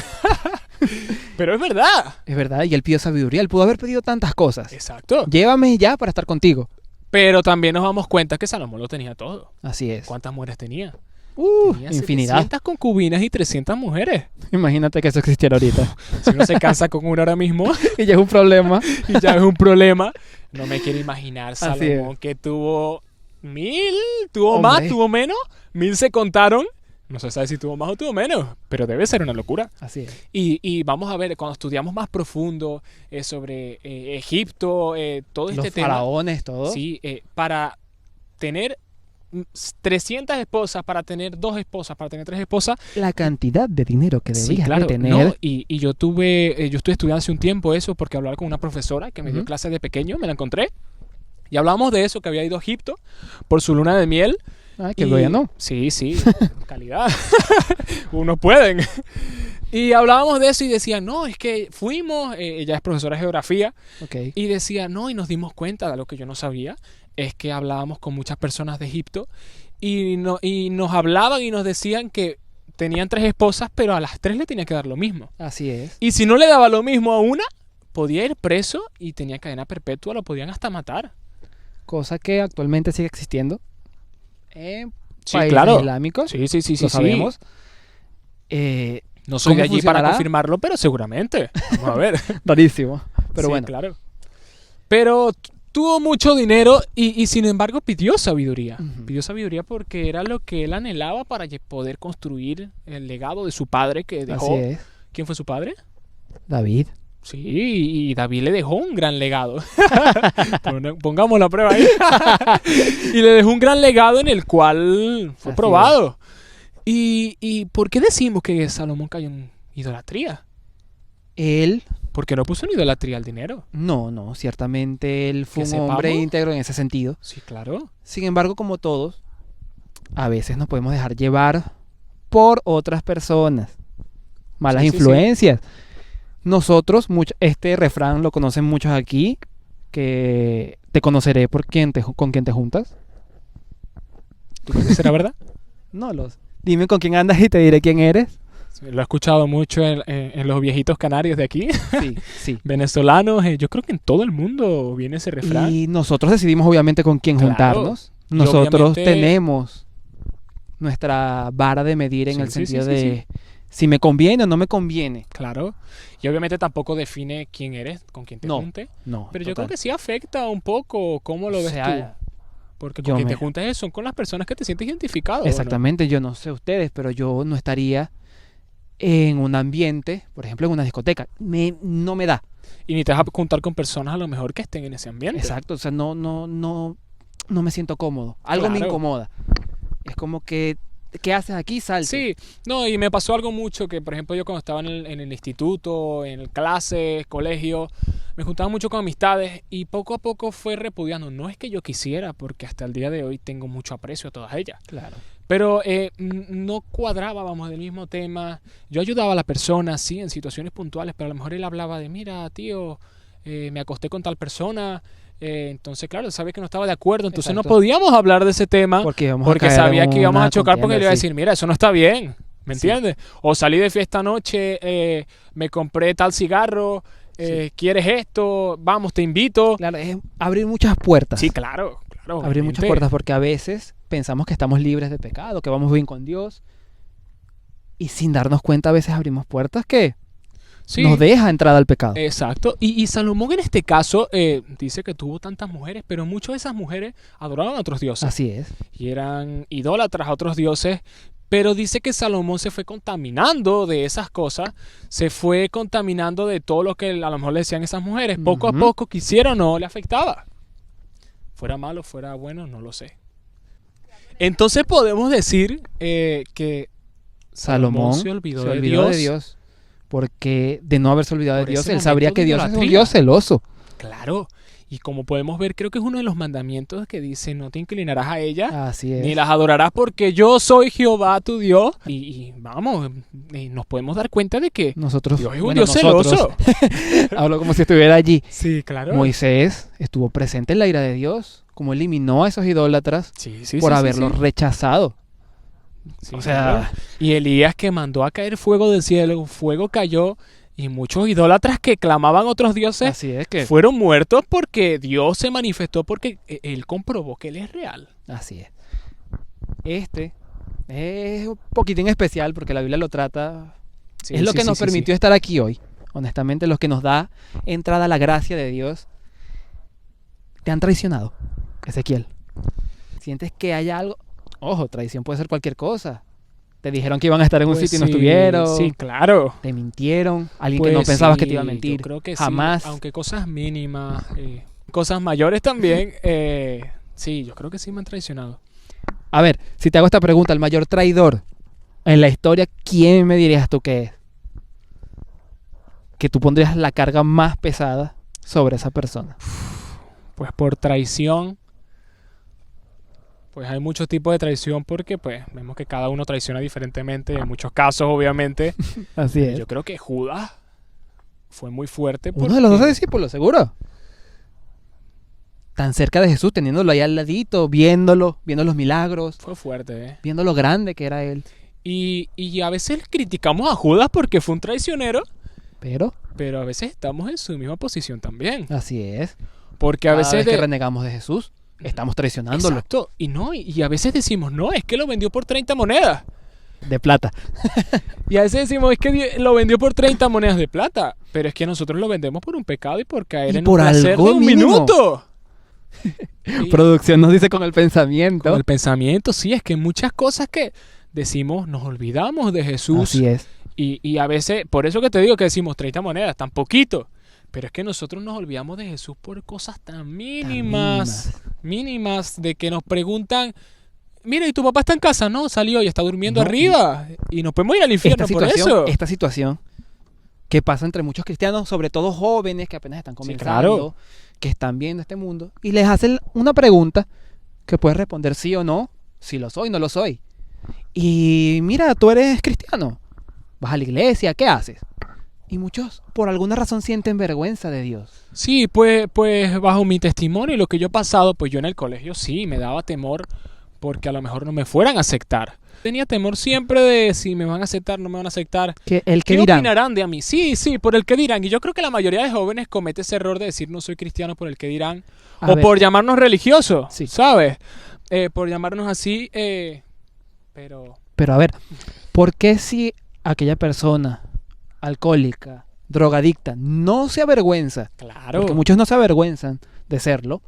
Pero es verdad. Es verdad, y él pidió sabiduría, él pudo haber pedido tantas cosas. Exacto. Llévame ya para estar contigo. Pero también nos damos cuenta que Salomón lo tenía todo. Así es. ¿Cuántas mujeres tenía? Tenía Infinidad. 700 concubinas y 300 mujeres. Imagínate que eso existiera ahorita. Si uno se casa con una ahora mismo Y ya es un problema. y ya es un problema, no me quiero imaginar Así Salomón que tuvo 1000, tuvo más, Hombre. tuvo menos, 1000 se contaron. No se sabe si tuvo más o tuvo menos, pero debe ser una locura. Así es. Y vamos a ver, cuando estudiamos más profundo sobre Egipto, todo Los este tema, faraones, todo. sí, para tener 300 esposas, para tener 2 esposas, para tener 3 esposas, La cantidad de dinero que sí, debías claro, de tener. no, y yo estuve estudiando hace un tiempo eso porque hablaba con una profesora que me dio Ujú. clases de pequeño, me la encontré, y hablábamos de eso, que había ido a Egipto por su luna de miel. Ay, que bueno. Sí, sí, calidad. Unos pueden. Y hablábamos de eso y decían, no, es que fuimos, ella es profesora de geografía, Ok. y decía, no, y nos dimos cuenta de lo que yo no sabía, es que hablábamos con muchas personas de Egipto y nos hablaban y nos decían que tenían 3 esposas, pero a las 3 le tenía que dar lo mismo. Así es. Y si no le daba lo mismo a una, podía ir preso y tenía cadena perpetua, lo podían hasta matar. Cosa que actualmente sigue existiendo en Sí, países claro. islámicos. Sí, sí, sí, sí. Lo sí. sabemos. No soy ¿Cómo de allí para funcionará? confirmarlo, pero seguramente. Vamos a ver. Rarísimo. Pero Sí, bueno. claro. Pero tuvo mucho dinero y sin embargo pidió sabiduría. Ujú. Pidió sabiduría porque era lo que él anhelaba para poder construir el legado de su padre que dejó. Así es. ¿Quién fue su padre? David. Sí, y David le dejó un gran legado. Pongamos la prueba ahí. Y le dejó un gran legado en el cual fue Así probado. ¿Y por qué decimos que Salomón cayó en idolatría? Él, Porque no puso en idolatría al dinero. no, ciertamente él fue Que un hombre sepamos. íntegro en ese sentido. Sí, claro. Sin embargo, como todos, a veces nos podemos dejar llevar por otras personas. Malas Sí, sí, sí. influencias. Nosotros, este refrán lo conocen muchos aquí, que te conoceré por con quién te juntas. ¿Tú crees que será verdad? No los. Dime con quién andas y te diré quién eres. Sí, lo he escuchado mucho en los viejitos canarios de aquí, Sí, sí. venezolanos. Yo creo que en todo el mundo viene ese refrán. Y nosotros decidimos obviamente con quién Claro. juntarnos. Y Nosotros obviamente- tenemos nuestra vara de medir en Sí, el sí, sí, sentido sí, de si me conviene o no me conviene. Claro. Y obviamente tampoco define quién eres, con quién te No, junte. No, Pero yo creo total. que sí afecta un poco cómo lo O ves sea, tú. Porque yo con quien me- te juntas son con las personas que te sientes identificado. ¿no? Exactamente, yo no sé ustedes, pero yo no estaría en un ambiente, por ejemplo, en una discoteca. No me da. Y ni te vas a juntar con personas a lo mejor que estén en ese ambiente. Exacto, o sea, no me siento cómodo. Algo me Claro. incomoda. Es como que, ¿qué haces aquí? Salte. Sí, no, y me pasó algo mucho que, por ejemplo, yo cuando estaba en el instituto, en clases, colegio, me juntaba mucho con amistades y poco a poco fue repudiando. No es que yo quisiera, porque hasta el día de hoy tengo mucho aprecio a todas ellas. Claro. Pero no cuadrábamos del mismo tema. Yo ayudaba a la persona, sí, en situaciones puntuales, pero a lo mejor él hablaba de, mira, tío, me acosté con tal persona. Entonces, claro, sabía que no estaba de acuerdo. Entonces no Exacto. podíamos hablar de ese tema Porque porque sabía que íbamos a chocar porque le iba a decir decir, mira, eso no está bien. ¿Me Sí. entiendes? O salí de fiesta anoche, me compré tal cigarro, ¿quieres esto? Vamos, te invito. Claro, es abrir muchas puertas. Sí, claro, claro. Abrir muchas obviamente. puertas porque a veces pensamos que estamos libres de pecado, que vamos bien con Dios. Y sin darnos cuenta a veces abrimos puertas que Sí. nos deja entrada al pecado. Exacto. Y Salomón en este caso dice que tuvo tantas mujeres, pero muchas de esas mujeres adoraban a otros dioses. Así es. Y eran idólatras a otros dioses. Pero dice que Salomón se fue contaminando de esas cosas, se fue contaminando de todo lo que a lo mejor le decían esas mujeres. Poco a Ujú. poco, quisiera o no, le afectaba. Fuera malo, fuera bueno, no lo sé. Entonces podemos decir que Salomón se olvidó, de Dios. Porque de no haberse olvidado de Por Dios, ese él sabría momento que de Dios es un idolatría. Dios celoso. Claro. Y como podemos ver, creo que es uno de los mandamientos que dice, no te inclinarás a ella, Así es. ni las adorarás porque yo soy Jehová tu Dios. Y vamos, nos podemos dar cuenta de que Nosotros, Dios es un bueno, Dios nosotros, celoso. hablo como si estuviera allí. Sí, claro. Moisés estuvo presente en la ira de Dios, como eliminó a esos idólatras Sí, sí, por sí, sí, haberlos sí. rechazado. Sí, O sea, claro. Y Elías que mandó a caer fuego del cielo, fuego cayó y muchos idólatras que clamaban a otros dioses así es que, fueron muertos porque Dios se manifestó porque él comprobó que él es real. así es. Este es un poquitín especial porque la Biblia lo trata. Sí, Es lo sí, que sí, nos sí, permitió sí. estar aquí hoy. Honestamente, los que nos da entrada a la gracia de Dios. Te han traicionado, Ezequiel. Sientes que hay algo. Ojo, traición puede ser cualquier cosa. Te dijeron que iban a estar en un Pues sitio y no sí, estuvieron. Sí, claro. Te mintieron. Alguien que no Pues pensabas que te sí, iba a mentir. Yo creo que Jamás. sí, aunque cosas mínimas, cosas mayores también, sí, yo creo que sí me han traicionado. A ver, si te hago esta pregunta, el mayor traidor en la historia, ¿quién me dirías tú que es? Que tú pondrías la carga más pesada sobre esa persona. Pues por traición, pues hay muchos tipos de traición porque pues vemos que cada uno traiciona diferentemente, en muchos casos obviamente. Así es. Yo creo que Judas fue muy fuerte Uno de los 12 porque- discípulos, seguro. Tan cerca de Jesús, teniéndolo ahí al ladito, viéndolo, viendo los milagros, Fue fuerte, viendo lo grande que era él. Y a veces criticamos a Judas porque fue un traicionero, Pero pero a veces estamos en su misma posición también. así es. Porque a Cada veces vez que de- renegamos de Jesús, estamos traicionándolo. Exacto. Y no, y a veces decimos, no, es que lo vendió por 30 monedas. De plata. Y a veces decimos, es que lo vendió por 30 monedas de plata. Pero es que nosotros lo vendemos por un pecado y por caer Y en por un placer algo de un mínimo. minuto. Y Producción nos dice con el pensamiento. con el pensamiento, sí, es que muchas cosas que decimos, nos olvidamos de Jesús. Así es. Y a veces, por eso que te digo que decimos 30 monedas, tan poquito. Pero es que nosotros nos olvidamos de Jesús por cosas tan mínimas. Mínimas, de que nos preguntan, mira, ¿y tu papá está en casa? No, salió y está durmiendo No, arriba. Y nos podemos ir al infierno por eso. Esta situación que pasa entre muchos cristianos, sobre todo jóvenes que apenas están comenzando, claro. que están viendo este mundo, y les hacen una pregunta que puedes responder sí o no, si lo soy, no lo soy. Y mira, tú eres cristiano, vas a la iglesia, ¿qué haces? Y muchos, por alguna razón, sienten vergüenza de Dios. Sí, pues bajo mi testimonio y lo que yo he pasado, pues yo en el colegio sí, me daba temor porque a lo mejor no me fueran a aceptar. Tenía temor siempre de si me van a aceptar, no me van a aceptar. ¿Qué ¿Qué dirán? opinarán de mí? Sí, por el que dirán. Y yo creo que la mayoría de jóvenes comete ese error de decir no soy cristiano por el que dirán. A O ver, por llamarnos religiosos, Sí. ¿sabes? Por llamarnos así, pero... Pero a ver, ¿por qué si aquella persona alcohólica, drogadicta, no se avergüenza? Claro, Porque muchos no se avergüenzan de serlo.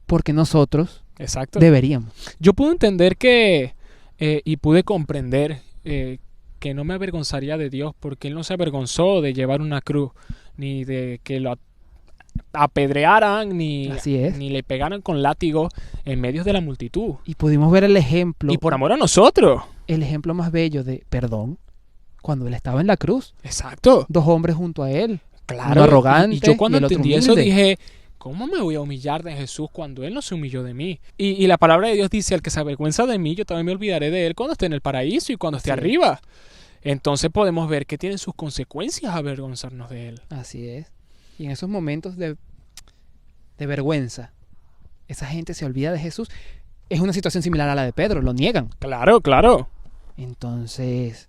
Porque nosotros exacto. deberíamos. Yo pude entender que, y pude comprender que no me avergonzaría de Dios porque Él no se avergonzó de llevar una cruz, ni de que lo apedrearan, Así es. ni le pegaran con látigo en medio de la multitud. Y pudimos ver el ejemplo, Y por amor a nosotros. el ejemplo más bello de perdón, cuando él estaba en la cruz. Exacto. 2 hombres junto a él. Claro. Uno arrogante Y yo cuando y el otro entendí eso humilde. dije, ¿cómo me voy a humillar de Jesús cuando Él no se humilló de mí? Y la palabra de Dios dice, al que se avergüenza de mí, yo también me olvidaré de Él cuando esté en el paraíso y cuando esté Así es. arriba. Entonces podemos ver que tienen sus consecuencias avergonzarnos de Él. Así es. Y en esos momentos de vergüenza, esa gente se olvida de Jesús. Es una situación similar a la de Pedro, lo niegan. Claro, claro. Entonces,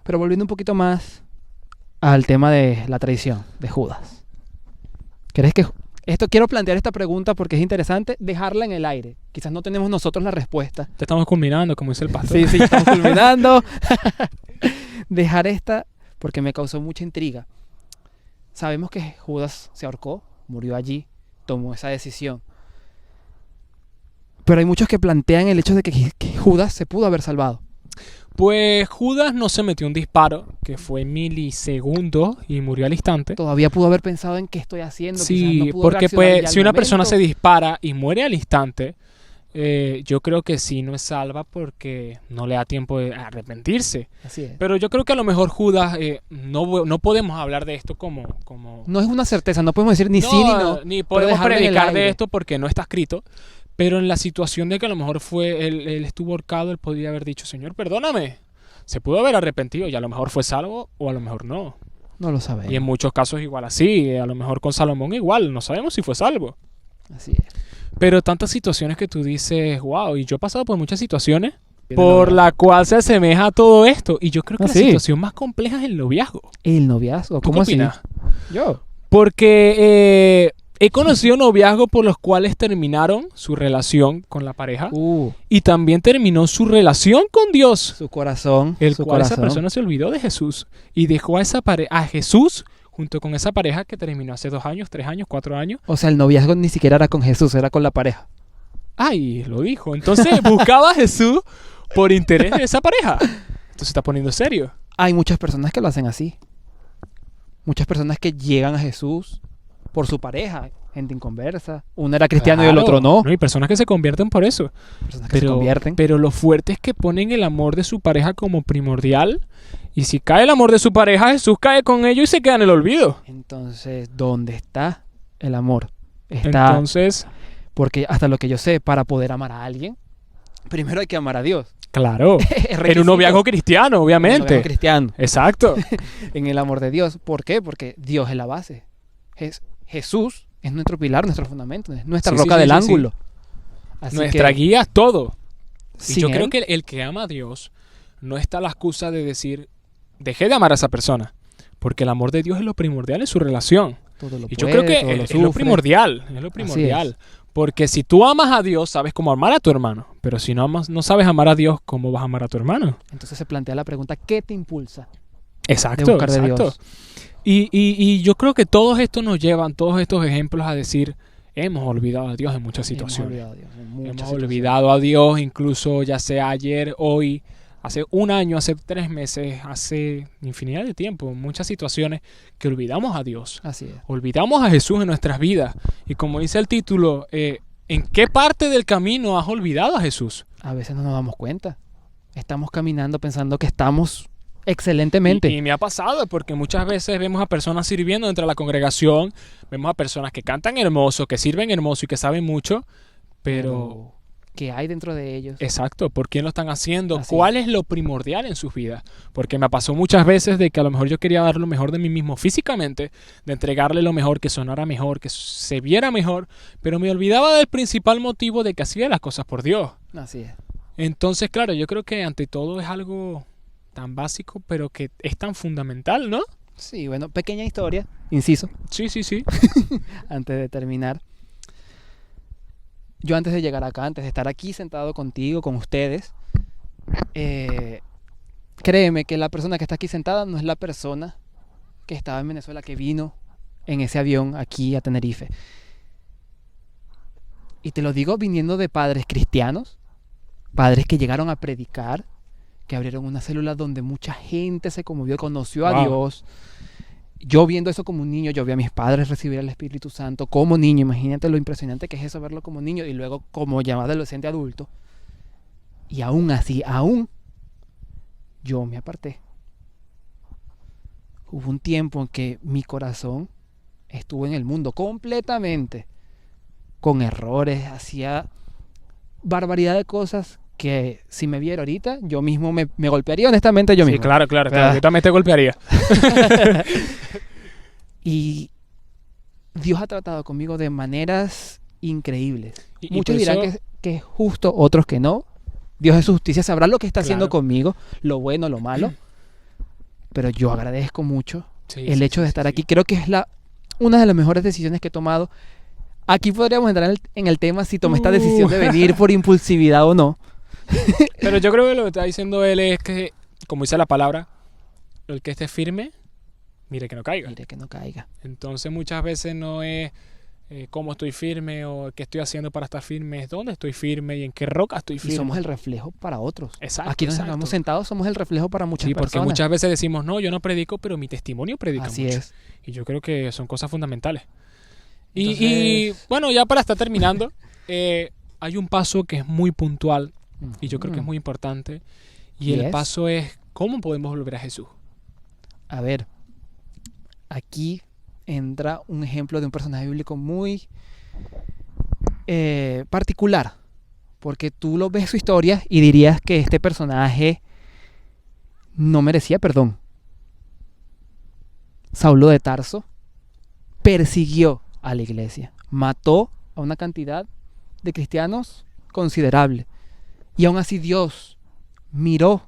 pero volviendo un poquito más al tema de la traición de Judas. ¿Crees que quiero plantear esta pregunta porque es interesante dejarla en el aire? Quizás no tenemos nosotros la respuesta. Te estamos culminando, como dice el pastor. Sí, estamos culminando. Dejar esta porque me causó mucha intriga. Sabemos que Judas se ahorcó, murió allí, tomó esa decisión. Pero hay muchos que plantean el hecho de que Judas se pudo haber salvado. Pues Judas no se metió un disparo, que fue milisegundos y murió al instante. Todavía pudo haber pensado en qué estoy haciendo. Sí, quizás no pudo porque reaccionar ya pues al si una persona momento. se dispara y muere al instante, yo creo que sí no es salva porque no le da tiempo de arrepentirse. Así es. Pero yo creo que a lo mejor Judas, no podemos hablar de esto como No es una certeza, no podemos decir ni sí ni no. ni pero podemos dejarlo en el predicar de aire. esto porque no está escrito. Pero en la situación de que a lo mejor fue él estuvo ahorcado, él podría haber dicho, Señor, perdóname. Se pudo haber arrepentido y a lo mejor fue salvo o a lo mejor no. No lo sabemos. Y en muchos casos igual así, a lo mejor con Salomón igual, no sabemos si fue salvo. Así es. Pero tantas situaciones que tú dices, wow, y yo he pasado por muchas situaciones por la cual se asemeja a todo esto. Y yo creo que Ah, la sí. situación más compleja es el noviazgo. El noviazgo. ¿Tú ¿Cómo qué así? opinas? Yo. Porque he conocido noviazgos por los cuales terminaron su relación con la pareja y también terminó su relación con Dios. Su corazón. El su cual esa corazón. persona se olvidó de Jesús y dejó a Jesús junto con esa pareja que terminó hace 2 años, 3 años, 4 años. O sea, el noviazgo ni siquiera era con Jesús, era con la pareja. Ay, lo dijo. Entonces buscaba a Jesús por interés de esa pareja. Esto se está poniendo serio. Hay muchas personas que lo hacen así. Muchas personas que llegan a Jesús por su pareja, gente inconversa. Uno era cristiano y el Claro. otro no. Hay personas que se convierten por eso. Personas que se convierten. Pero lo fuerte es que ponen el amor de su pareja como primordial. Y si cae el amor de su pareja, Jesús cae con ellos y se queda en el olvido. Entonces, ¿dónde está el amor? Está, Entonces, porque hasta lo que yo sé, para poder amar a alguien, primero hay que amar a Dios. claro, Es en un requisito. noviazgo cristiano, En un obviamente. noviazgo cristiano. Exacto. En el amor de Dios. ¿Por qué? Porque Dios es la base. Jesús es nuestro pilar, nuestro fundamento, es nuestra Sí, roca sí, del sí, sí. ángulo. Así Nuestra que, guía es todo. Y sin yo él, creo que el que ama a Dios no está la excusa de decir, dejé de amar a esa persona. Porque el amor de Dios es lo primordial en su relación. todo lo Y yo puede, creo que todo lo es lo sufre. primordial. Es lo primordial. Porque si tú amas a Dios, sabes cómo amar a tu hermano. Pero si no sabes amar a Dios, ¿cómo vas a amar a tu hermano? Entonces se plantea la pregunta, ¿qué te impulsa? Exacto, De buscar de exacto. Dios. Y yo creo que todos estos nos llevan, todos estos ejemplos a decir, hemos olvidado a Dios en muchas situaciones. Hemos olvidado a Dios en muchas Hemos situaciones. olvidado a Dios, incluso ya sea ayer, hoy, hace 1 año, hace 3 meses, hace infinidad de tiempo, muchas situaciones que olvidamos a Dios. Así es. Olvidamos a Jesús en nuestras vidas. Y como dice el título, ¿en qué parte del camino has olvidado a Jesús? A veces no nos damos cuenta. Estamos caminando pensando que estamos excelentemente. Y me ha pasado porque muchas veces vemos a personas sirviendo dentro de la congregación, vemos a personas que cantan hermoso, que sirven hermoso y que saben mucho, pero ¿Qué hay dentro de ellos? Exacto, ¿por quién lo están haciendo? Así ¿Cuál es lo primordial en sus vidas? Porque me pasó muchas veces de que a lo mejor yo quería dar lo mejor de mí mismo físicamente, de entregarle lo mejor, que sonara mejor, que se viera mejor, pero me olvidaba del principal motivo de que hacía las cosas por Dios. Así es. Entonces, claro, yo creo que ante todo es algo tan básico, pero que es tan fundamental, ¿no? Sí, bueno, pequeña historia, inciso, Sí, sí, sí. antes de terminar. Yo antes de llegar acá, antes de estar aquí sentado contigo, con ustedes, créeme que la persona que está aquí sentada no es la persona que estaba en Venezuela, que vino en ese avión aquí a Tenerife. Y te lo digo viniendo de padres cristianos, padres que llegaron a predicar, que abrieron una célula donde mucha gente se conmovió, conoció a Wow. Dios. Yo viendo eso como un niño, yo vi a mis padres recibir al Espíritu Santo como niño. Imagínate lo impresionante que es eso, verlo como niño y luego como ya adolescente adulto. Y aún así, yo me aparté. Hubo un tiempo en que mi corazón estuvo en el mundo completamente, con errores, hacía barbaridad de cosas que si me viera ahorita, yo mismo me golpearía honestamente yo Sí, mismo. claro, claro, ¿Verdad? yo también te golpearía. Y Dios ha tratado conmigo de maneras increíbles. Y Muchos por dirán eso- que es justo, otros que no. Dios es justicia, sabrá lo que está haciendo Claro. conmigo, lo bueno, lo malo. Pero yo agradezco mucho Sí, el sí, hecho sí, de sí, estar sí. aquí. Creo que es una de las mejores decisiones que he tomado. Aquí podríamos entrar en el tema si tomé esta decisión de venir por impulsividad o no. Pero yo creo que lo que está diciendo él es que, como dice la palabra, el que esté firme, mire que no caiga. Mire que no caiga. Entonces muchas veces no es cómo estoy firme o qué estoy haciendo para estar firme, es dónde estoy firme y en qué roca estoy Y firme. somos el reflejo para otros. Exacto, Aquí nos exacto. estamos sentados, somos el reflejo para muchas Sí, porque personas. muchas veces decimos, no, yo no predico, pero mi testimonio predica Así mucho. es. Y yo creo que son cosas fundamentales. Entonces- Y bueno, ya para estar terminando, hay un paso que es muy puntual y yo creo que es muy importante. Y el Yes. paso es, ¿cómo podemos volver a Jesús? A ver, aquí entra un ejemplo de un personaje bíblico muy particular, porque tú lo ves su historia y dirías que este personaje no merecía perdón. Saulo de Tarso persiguió a la iglesia, mató a una cantidad de cristianos considerable, y aún así Dios miró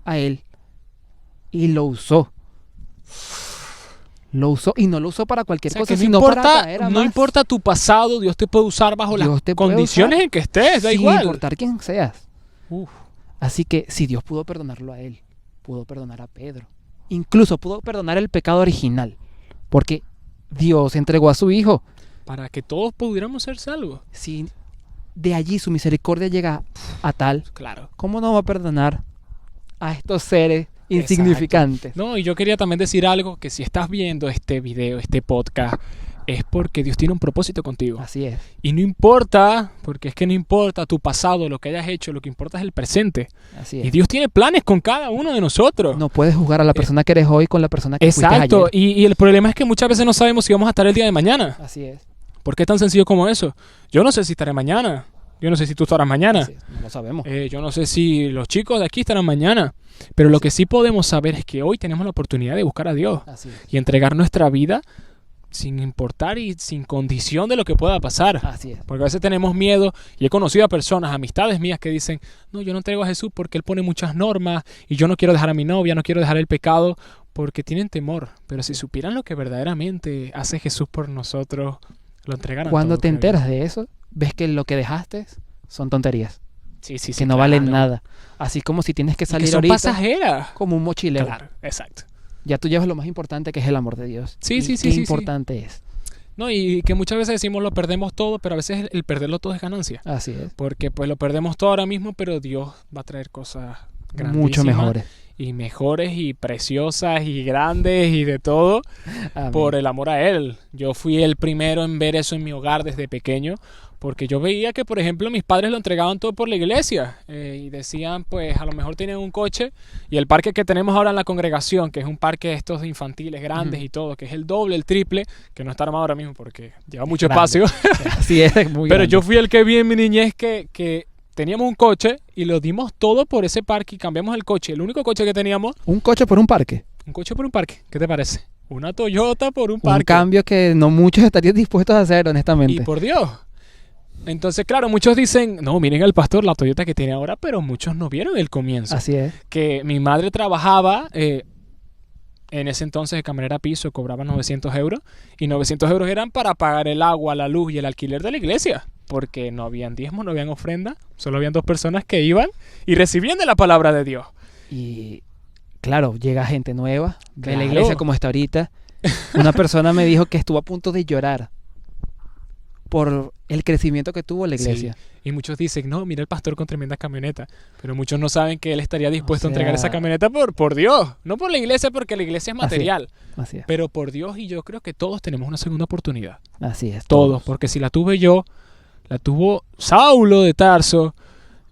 a él y lo usó. Lo usó y no lo usó para cualquier O sea, cosa, que no sino para importa, atraer a no más. importa tu pasado, Dios te puede usar bajo las Dios te puede condiciones usar en que estés, da sin igual. importar quién seas. Uf, Así que si Dios pudo perdonarlo a él, pudo perdonar a Pedro. Incluso pudo perdonar el pecado original, porque Dios entregó a su Hijo. para que todos pudiéramos ser salvos. Si de allí su misericordia llega a tal, Claro. ¿cómo no va a perdonar a estos seres insignificantes? No, y yo quería también decir algo, que si estás viendo este video, este podcast, es porque Dios tiene un propósito contigo. Así es. Y no importa, porque es que no importa tu pasado, lo que hayas hecho, lo que importa es el presente. Así Y es. Dios tiene planes con cada uno de nosotros. No puedes juzgar a la persona que eres hoy con la persona que fuiste Exacto, ayer. y el problema es que muchas veces no sabemos si vamos a estar el día de mañana. Así es. ¿Por qué es tan sencillo como eso? Yo no sé si estaré mañana. Yo no sé si tú estarás mañana. Así es. No lo sabemos. Yo no sé si los chicos de aquí estarán mañana. Pero lo que sí podemos saber es que hoy tenemos la oportunidad de buscar a Dios Así es. y entregar nuestra vida sin importar y sin condición de lo que pueda pasar. Así es. Porque a veces tenemos miedo y he conocido a personas, amistades mías que dicen, no, yo no entrego a Jesús porque Él pone muchas normas y yo no quiero dejar a mi novia, no quiero dejar el pecado porque tienen temor. Pero si supieran lo que verdaderamente hace Jesús por nosotros, lo entregaran Cuando todo, te creo yo. enteras de eso, ves que lo que dejaste son tonterías, Sí, sí, sí, que no claro. valen nada. Así como si tienes que Y que salir son ahorita pasajeras. como un mochilero. Claro, exacto. Ya tú llevas lo más importante, que es el amor de Dios. Sí, Y sí, sí, qué sí, sí. importante es. No, y que muchas veces decimos lo perdemos todo, pero a veces el perderlo todo es ganancia. Así es. Porque pues lo perdemos todo ahora mismo, pero Dios va a traer cosas grandísimas. Mucho mejores. Y mejores y preciosas y grandes y de todo Amén. por el amor a Él. Yo fui el primero en ver eso en mi hogar desde pequeño, porque yo veía que, por ejemplo, mis padres lo entregaban todo por la iglesia y decían, pues a lo mejor tienen un coche y el parque que tenemos ahora en la congregación, que es un parque de estos infantiles grandes Ujú. y todo, que es el doble, el triple, que no está armado ahora mismo porque lleva mucho Grande. espacio. Así es, muy Pero grande. yo fui el que vi en mi niñez que teníamos un coche y lo dimos todo por ese parque y cambiamos el coche. El único coche que teníamos, Un coche por un parque. un coche por un parque. ¿Qué te parece? Una Toyota por un Un parque. cambio que no muchos estarían dispuestos a hacer, honestamente. Y por Dios. Entonces, claro, muchos dicen, no, miren al pastor, la Toyota que tiene ahora, pero muchos no vieron el comienzo. Así es. Que mi madre trabajaba, en ese entonces de camarera piso, cobraba 900 euros, y 900 euros eran para pagar el agua, la luz y el alquiler de la iglesia, porque no habían diezmo, no habían ofrenda, solo habían 2 personas que iban y recibían de la palabra de Dios. Y claro, llega gente nueva, ve la Claro. iglesia como está ahorita. Una persona me dijo que estuvo a punto de llorar por el crecimiento que tuvo la iglesia. Sí. Y muchos dicen, no, mira el pastor con tremenda camioneta. Pero muchos no saben que él estaría dispuesto O a entregar sea- esa camioneta por Dios. No por la iglesia, porque la iglesia es Así es. material. Así es. Pero por Dios, y yo creo que todos tenemos una segunda oportunidad. Así es. Todos. Porque si la tuve yo, la tuvo Saulo de Tarso,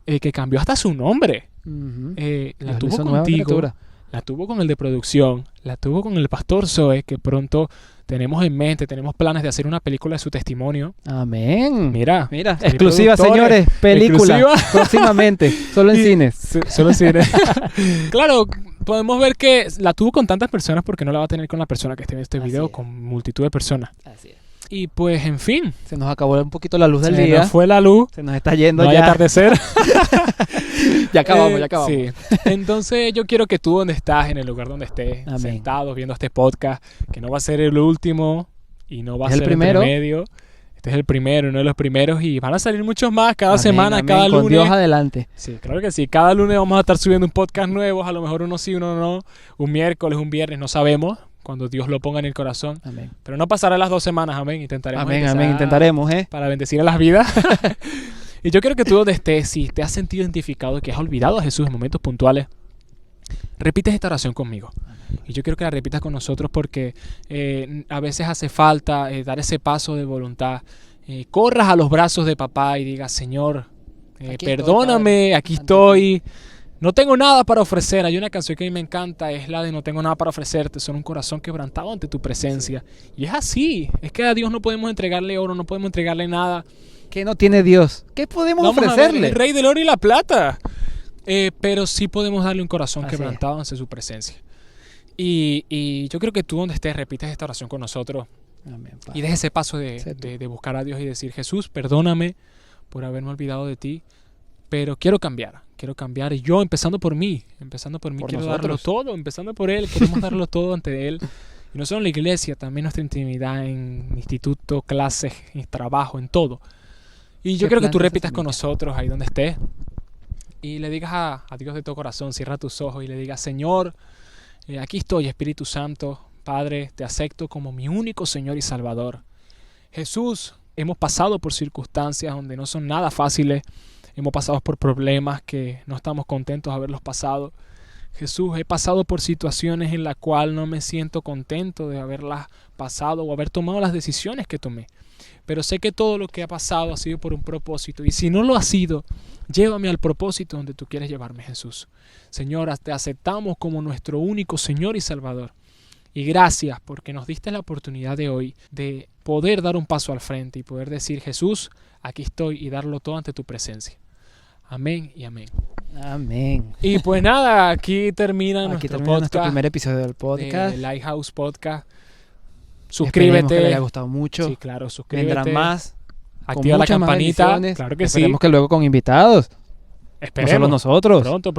que cambió hasta su nombre. Ujú. La Dios lo tuvo hizo nueva contigo. criatura. La tuvo con el de producción, la tuvo con el pastor Zoe, que pronto tenemos en mente, tenemos planes de hacer una película de su testimonio. Amén. Mira, Mira, ser exclusiva, productores, señores. Película. exclusiva. Próximamente. Solo en Y- cines. Solo cine. Claro, podemos ver que la tuvo con tantas personas porque no la va a tener con la persona que esté en este Así video, es. con multitud de personas. Así es. Y pues, en fin, Se nos acabó un poquito la luz del se día. nos fue la luz, Se nos está yendo no hay ya. atardecer. Ya acabamos, ya acabamos. Sí. Entonces yo quiero que tú donde estás, en el lugar donde estés, Amén. sentados viendo este podcast, que no va a ser el último y no va a Es el ser primero. el medio. Este es el primero, uno de los primeros, y van a salir muchos más cada Amén, semana, amén. cada Con lunes. Dios adelante. Sí, claro que sí. Cada lunes vamos a estar subiendo un podcast nuevo, a lo mejor uno sí, uno no. Un miércoles, un viernes, no sabemos, cuando Dios lo ponga en el corazón. Amén. Pero no pasará las 2 semanas, amén. Intentaremos Amén, empezar amén. Intentaremos, ¿eh? para bendecir a las vidas. Y yo quiero que tú donde estés, si te has sentido identificado, que has olvidado a Jesús en momentos puntuales, repites esta oración conmigo. Y yo quiero que la repitas con nosotros porque a veces hace falta dar ese paso de voluntad. Corras a los brazos de papá y digas, Señor, Aquí estoy, perdóname, Padre. aquí Ante estoy. No tengo nada para ofrecer. Hay una canción que a mí me encanta, es la de No tengo nada para ofrecerte. Son un corazón quebrantado ante tu presencia. Y es así. Es que a Dios no podemos entregarle oro, no podemos entregarle nada. ¿Qué no tiene Dios? ¿Qué podemos Vamos a ver, ofrecerle? el rey del oro y la plata. Pero sí podemos darle un corazón Así es. quebrantado ante su presencia. Y yo creo que tú donde estés repites esta oración con nosotros Amén, y Padre. des ese paso de, Sé tú. de buscar a Dios y decir, Jesús, perdóname por haberme olvidado de ti, pero quiero cambiar y yo empezando por mí Por quiero darlo nosotros. todo, empezando por Él, queremos darlo todo ante Él. Y no solo en la iglesia, también nuestra intimidad en instituto, clases, en trabajo, en todo. Y yo ¿Qué quiero que tú plan de repitas con semilla? nosotros ahí donde estés y le digas a Dios de todo corazón, cierra tus ojos y le digas, Señor, aquí estoy, Espíritu Santo, Padre, te acepto como mi único Señor y Salvador. Jesús, hemos pasado por circunstancias donde no son nada fáciles, hemos pasado por problemas que no estamos contentos de haberlos pasado. Jesús, he pasado por situaciones en las cuales no me siento contento de haberlas pasado o haber tomado las decisiones que tomé. Pero sé que todo lo que ha pasado ha sido por un propósito. Y si no lo ha sido, llévame al propósito donde tú quieres llevarme, Jesús. Señor, te aceptamos como nuestro único Señor y Salvador. Y gracias porque nos diste la oportunidad de hoy de poder dar un paso al frente y poder decir, Jesús, aquí estoy y darlo todo ante tu presencia. Amén y amén. Amén. Y pues nada, aquí termina Aquí nuestro termina nuestro podcast primer episodio del podcast. de Lighthouse Podcast. Esperemos que les Suscríbete. haya gustado mucho. Sí, claro, suscríbete. Vendrán más. con Activa la muchas más campanita. bendiciones. Claro que sí. Esperemos que luego con invitados. No Esperemos. solo nosotros. Pronto.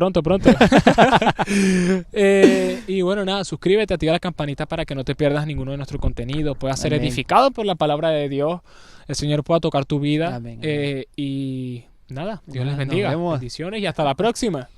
Y bueno, nada, suscríbete, activa la campanita para que no te pierdas ninguno de nuestro contenido. Puedas ser Amén. edificado por la palabra de Dios. El Señor pueda tocar tu vida. Amén, amén. Y nada, Dios les Nos bendiga. vemos. Bendiciones y hasta la próxima.